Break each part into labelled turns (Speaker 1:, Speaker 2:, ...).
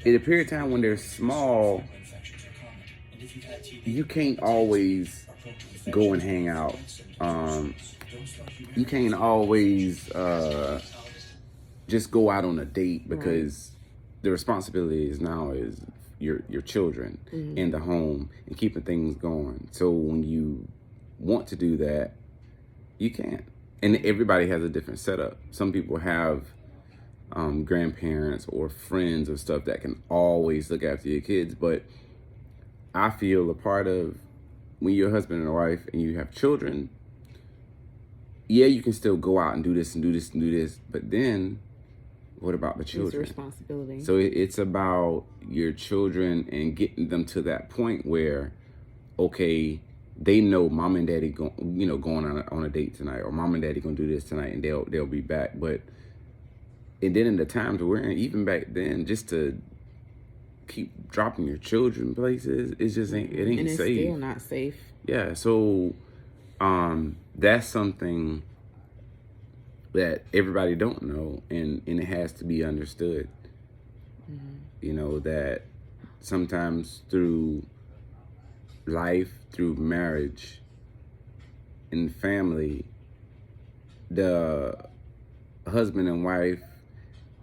Speaker 1: in a period of time when they're small, you can't always go and hang out. Um, you can't always just go out on a date because the responsibility is now is your children in the home and keeping things going. So when you want to do that, you can't. And everybody has a different setup. Some people have grandparents or friends or stuff that can always look after your kids. But I feel a part of when you're a husband and a wife and you have children, yeah, you can still go out and do this and do this and do this. But then what about the children?
Speaker 2: It's a responsibility.
Speaker 1: So it's about your children and getting them to that point where, okay, they know mom and daddy going on a date tonight, or mom and daddy gonna do this tonight, and they'll be back. But and then in the times we're in, even back then, just to keep dropping your children places, it just ain't
Speaker 2: and it's
Speaker 1: safe.
Speaker 2: still not safe.
Speaker 1: Yeah, so that's something that everybody don't know, and it has to be understood. You know, that sometimes through life, through marriage and family, the husband and wife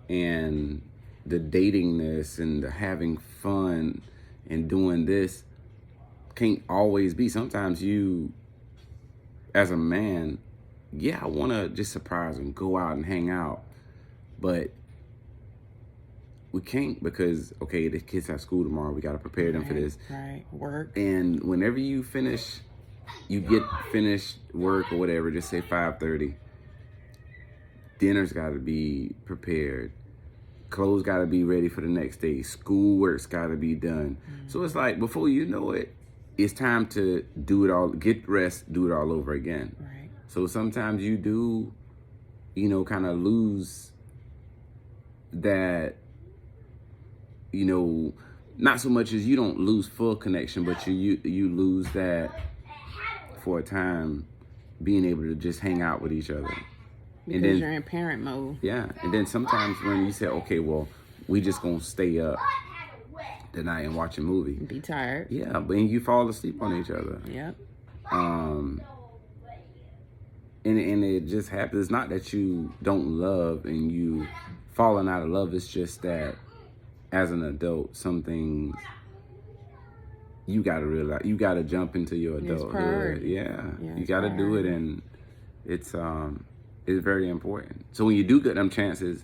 Speaker 1: and the datingness and the having fun and doing this can't always be. Sometimes you, as a man, yeah, I want to just surprise and go out and hang out, but we can't because, okay, the kids have school tomorrow. We got to prepare them for this.
Speaker 2: Right, work.
Speaker 1: And whenever you get finished work or whatever, just say 5:30, dinner's got to be prepared. Clothes got to be ready for the next day. Schoolwork's got to be done. So it's like, before you know it, it's time to do it all, get rest, do it all over again.
Speaker 2: Right.
Speaker 1: So sometimes you do, kind of lose that, not so much as you don't lose full connection, but you lose that for a time, being able to just hang out with each other.
Speaker 2: Because
Speaker 1: and then,
Speaker 2: you're in parent mode.
Speaker 1: Yeah, and then sometimes when you say, okay, well, we just gonna stay up tonight and watch a movie.
Speaker 2: Be tired.
Speaker 1: Yeah, but you fall asleep on each other.
Speaker 2: Yep.
Speaker 1: And it just happens. It's not that you don't love and you falling out of love. It's just that as an adult, some things you gotta realize. You gotta jump into your adulthood. Yeah, you gotta do it, and it's very important. So when you do get them chances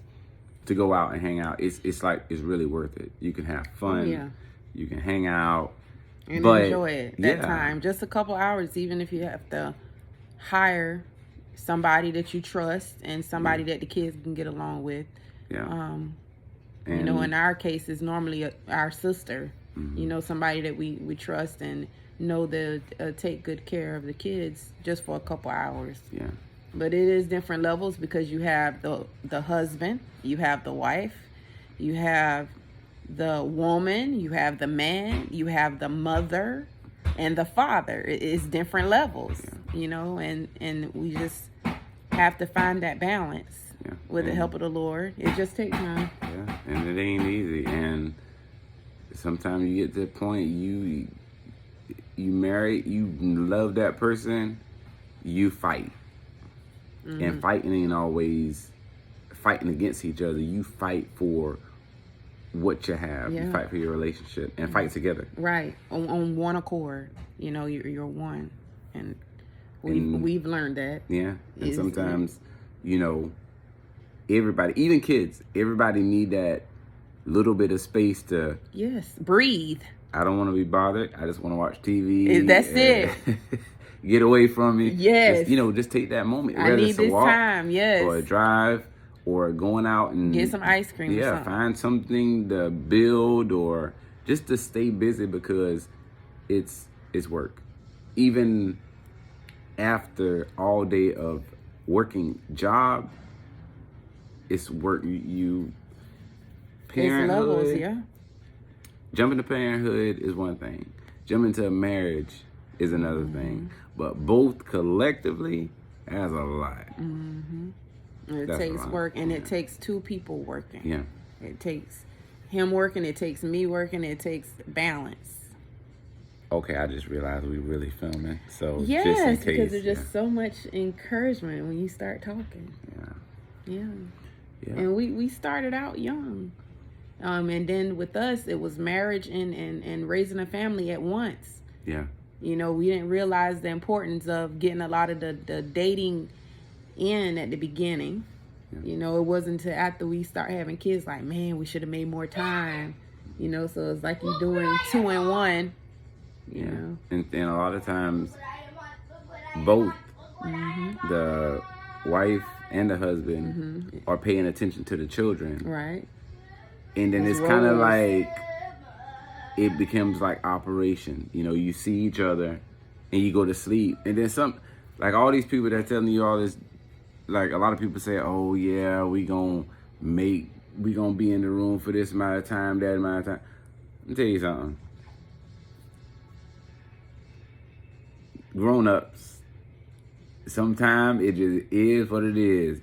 Speaker 1: to go out and hang out, it's really worth it. You can have fun.
Speaker 2: Yeah.
Speaker 1: You can hang out
Speaker 2: And enjoy it that time. Just a couple hours, even if you have to hire somebody that you trust and somebody that the kids can get along with.
Speaker 1: Yeah.
Speaker 2: In our case, it's normally our sister. Somebody that we trust and know they'll take good care of the kids just for a couple hours.
Speaker 1: Yeah.
Speaker 2: But it is different levels because you have the husband, you have the wife, you have the woman, you have the man, you have the mother, and the father. It's different levels, and we just have to find that balance with the help of the Lord. It just takes time.
Speaker 1: Yeah, and it ain't easy. And sometimes you get to the point you marry, you love that person, you fight. And fighting ain't always fighting against each other. You fight for what you have.
Speaker 2: Yeah.
Speaker 1: You fight for your relationship and fight together.
Speaker 2: Right. On one accord. You're one. And we've learned that.
Speaker 1: Yeah. And sometimes, everybody, even kids, everybody need that little bit of space to...
Speaker 2: Yes. Breathe.
Speaker 1: I don't want to be bothered. I just want to watch TV.
Speaker 2: That's it.
Speaker 1: Get away from me.
Speaker 2: Yes.
Speaker 1: Just take that moment.
Speaker 2: I need this time. Yes.
Speaker 1: Or a drive, or going out and
Speaker 2: get some ice cream.
Speaker 1: Yeah,
Speaker 2: or something.
Speaker 1: find something to build, or just to stay busy, because it's work. Even after all day of working job, it's work. You parenthood.
Speaker 2: It's levels, yeah.
Speaker 1: Jumping to parenthood is one thing. Jumping to a marriage is another thing. But both collectively has a lot.
Speaker 2: It takes work, and it takes two people working.
Speaker 1: Yeah.
Speaker 2: It takes him working, it takes me working, it takes balance.
Speaker 1: Okay, I just realized we really filming. So
Speaker 2: Yes,
Speaker 1: just in case,
Speaker 2: because there's just so much encouragement when you start talking. Yeah. And we started out young. And then with us, it was marriage and raising a family at once.
Speaker 1: Yeah.
Speaker 2: You know, we didn't realize the importance of getting a lot of the dating in at the beginning. Yeah. You know, it wasn't until after we start having kids, like, man, we should have made more time. You know, so it's like you're doing 2 in 1. You know?
Speaker 1: And a lot of times, both the wife and the husband are paying attention to the children.
Speaker 2: Right.
Speaker 1: And then it's kind of like, it becomes like operation. You know, you see each other and you go to sleep. And then like all these people that are telling you all this, like a lot of people say, oh yeah, we gonna be in the room for this amount of time, that amount of time. Let me tell you something. Grown-ups, sometimes it just is what it is.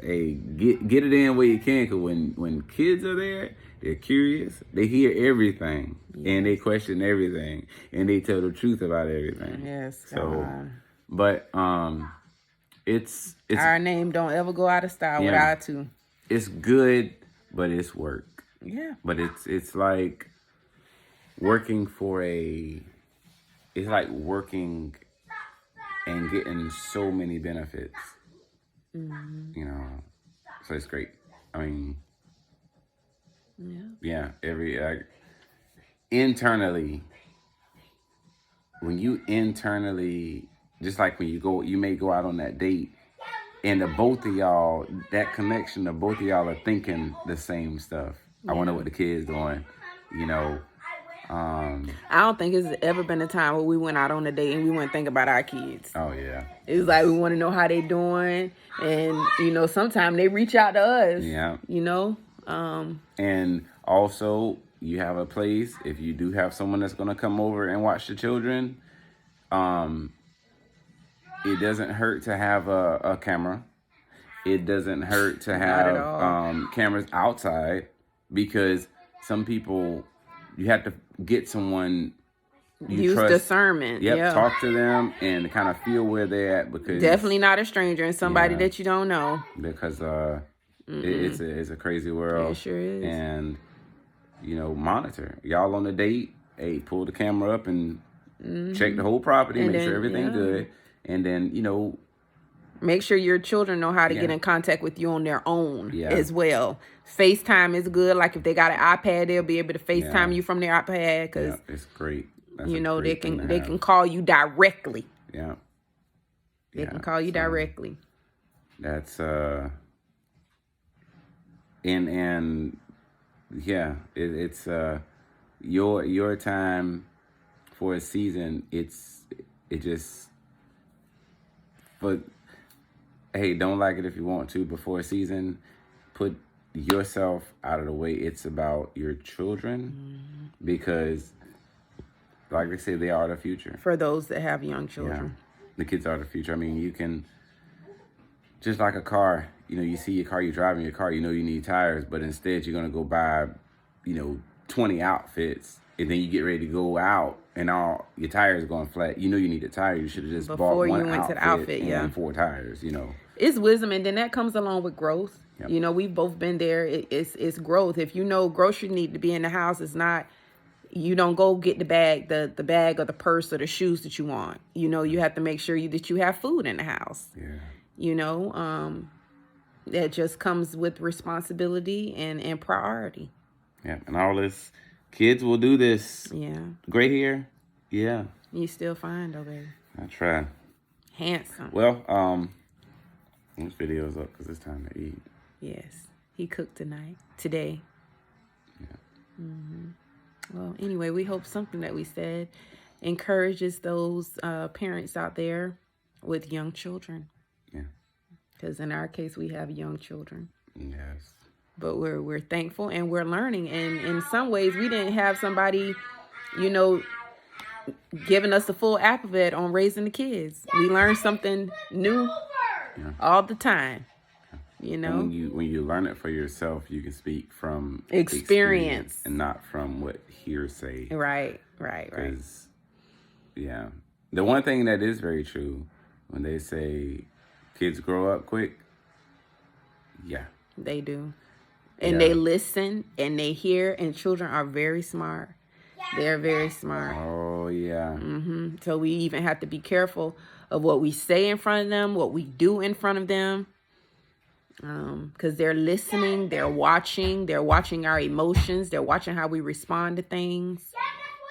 Speaker 1: Hey, get it in where you can, because when kids are there, they're curious, they hear everything, and they question everything, and they tell the truth about everything.
Speaker 2: Yes.
Speaker 1: So, but it's
Speaker 2: our name don't ever go out of style without two.
Speaker 1: It's good, but it's work.
Speaker 2: Yeah.
Speaker 1: But it's like working for it's like working and getting so many benefits. You know, so it's great. I mean, internally, when you just like when you may go out on that date, and the both of y'all, that connection, the both of y'all are thinking the same stuff. I wonder what the kids doing, you know.
Speaker 2: I don't think it's ever been a time where we went out on a date and we wouldn't think about our kids.
Speaker 1: Oh yeah.
Speaker 2: It's like we want to know how they doing, and you know, sometimes they reach out to us.
Speaker 1: Yeah.
Speaker 2: You know.
Speaker 1: And also, you have a place if you do have someone that's gonna come over and watch the children. It doesn't hurt to have a camera. It doesn't hurt to have cameras outside, because some people, you have to get someone you
Speaker 2: use
Speaker 1: trust.
Speaker 2: Discernment.
Speaker 1: Yep, talk to them and kind of feel where they're at, because
Speaker 2: definitely not a stranger and somebody that you don't know.
Speaker 1: Because it's a crazy world.
Speaker 2: It sure is.
Speaker 1: And you know, monitor. Y'all on the date, hey, pull the camera up and check the whole property, and make sure everything's good, and then you know,
Speaker 2: make sure your children know how to get in contact with you on their own as well. FaceTime is good. Like if they got an iPad, they'll be able to FaceTime you from their iPad, because
Speaker 1: it's great. That's
Speaker 2: you know, they can call you directly.
Speaker 1: Yeah.
Speaker 2: They can call you directly.
Speaker 1: That's and it's your time for a season. But hey, don't like it if you want to. Before a season, put yourself out of the way. It's about your children, because like I said, they are the future.
Speaker 2: For those that have young children.
Speaker 1: Yeah. The kids are the future. I mean, you can, just like a car, you know, you see your car, you're driving your car, you know you need tires, but instead you're going to go buy, 20 outfits, and then you get ready to go out and all your tires going flat. You know you need a tire. You should have just bought one outfit and 4 tires,
Speaker 2: It's wisdom, and then that comes along with growth.
Speaker 1: Yep.
Speaker 2: You know, we've both been there. It's growth. If you know groceries need to be in the house, it's not, you don't go get the bag or the purse or the shoes that you want. You know, you have to make sure that you have food in the house.
Speaker 1: Yeah.
Speaker 2: You know, that just comes with responsibility and priority.
Speaker 1: Yeah, and all this, kids will do this.
Speaker 2: Yeah.
Speaker 1: Gray hair, yeah.
Speaker 2: You still fine though, baby.
Speaker 1: I try.
Speaker 2: Handsome.
Speaker 1: Well, this video's up because it's time to eat.
Speaker 2: Yes, he cooked today.
Speaker 1: Yeah.
Speaker 2: Well, anyway, we hope something that we said encourages those parents out there with young children.
Speaker 1: Yeah.
Speaker 2: Because in our case, we have young children.
Speaker 1: Yes.
Speaker 2: But we're thankful and we're learning. And in some ways, we didn't have somebody, giving us the full alphabet on raising the kids. We learn something new all the time. you
Speaker 1: And
Speaker 2: know.
Speaker 1: when you learn it for yourself, you can speak from
Speaker 2: Experience.
Speaker 1: and not from what hearsay.
Speaker 2: Right.
Speaker 1: Because, yeah, the one thing that is very true when they say kids grow up quick, yeah,
Speaker 2: They do. And they listen and they hear, and children are very smart. They're very smart.
Speaker 1: Oh, yeah.
Speaker 2: So we even have to be careful of what we say in front of them, what we do in front of them. Because they're listening, they're watching our emotions, they're watching how we respond to things,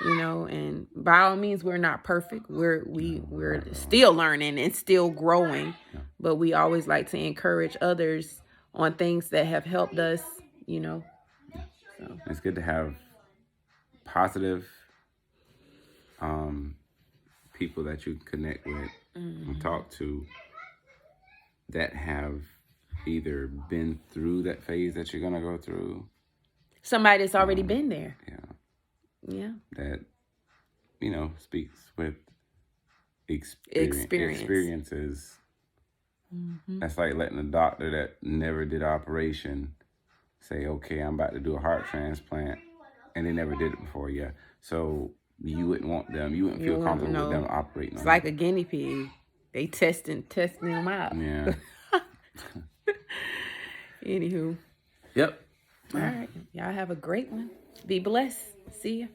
Speaker 2: you know. And by all means, we're not perfect. We're still learning and still growing, but we always like to encourage others on things that have helped us, you know. So
Speaker 1: It's good to have positive people that you connect with and talk to that have either been through that phase that you're gonna go through.
Speaker 2: Somebody that's already been there. Yeah.
Speaker 1: That, you know, speaks with
Speaker 2: Experience.
Speaker 1: experiences. That's like letting a doctor that never did an operation say, okay, I'm about to do a heart transplant, and they never did it before. Yeah. So you wouldn't want them, you wouldn't feel comfortable with them operating on
Speaker 2: It's like a guinea pig. They testing them out.
Speaker 1: Yeah.
Speaker 2: Anywho.
Speaker 1: Yep.
Speaker 2: All right. Y'all have a great one. Be blessed. See ya.